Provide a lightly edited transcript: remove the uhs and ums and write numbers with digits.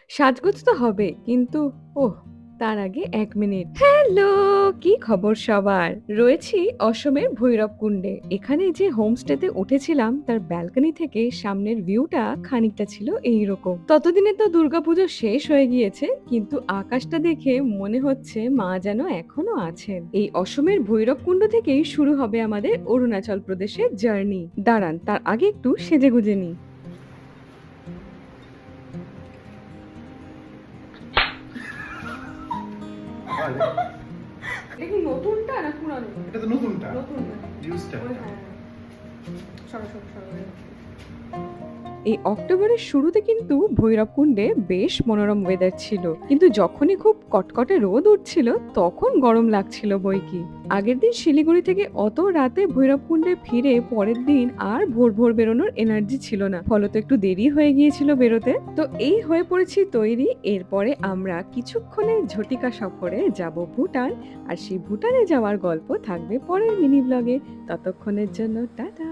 সাজগোজ তো হবে কিন্তু ওহ! তার আগে ১ মিনিট। হ্যালো! কি খবর সবার? রয়েছি অসমের ভৈরবকুণ্ডে। এখানে যে হোমস্টেতে উঠেছিলাম তার ব্যালকনি থেকে সামনের ভিউটা খানিকটা ছিল এইরকম। ততদিনে তো দুর্গাপুজো শেষ হয়ে গিয়েছে কিন্তু আকাশটা দেখে মনে হচ্ছে মা যেন এখনো আছেন। এই অসমের ভৈরবকুণ্ড থেকেই শুরু হবে আমাদের অরুণাচল প্রদেশের জার্নি। দাঁড়ান তার আগে একটু সেজেগুজে নিই। ভালো। এটা কি নতুনটা না পুরানো? এটা তো নতুনটা, নতুনটা। ইউজটা। ওই হ্যাঁ, সরো, সরো, সরো। এই অক্টোবরের শুরুতে কিন্তু ভৈরবকুণ্ডে বেশ মনোরম ওয়েদার ছিল কিন্তু যখনই খুব কটকটে রোদ উঠছিল তখন গরম লাগছিল বইকি। আগের দিন শিলিগুড়ি থেকে অত রাতে ভৈরবকুণ্ডে ফিরে পরের দিন আর ভোর ভোর বেরোনোর এনার্জি ছিল না, ফলত একটু দেরি হয়ে গিয়েছিল বেরোতে। তো এই হয়ে পড়েছি তৈরি, এরপরে আমরা কিছুক্ষণের ঝটিকা সফরে যাব ভুটান, আর সেই ভুটানে যাওয়ার গল্প থাকবে পরের মিনি ব্লগে। ততক্ষণের জন্য টাটা।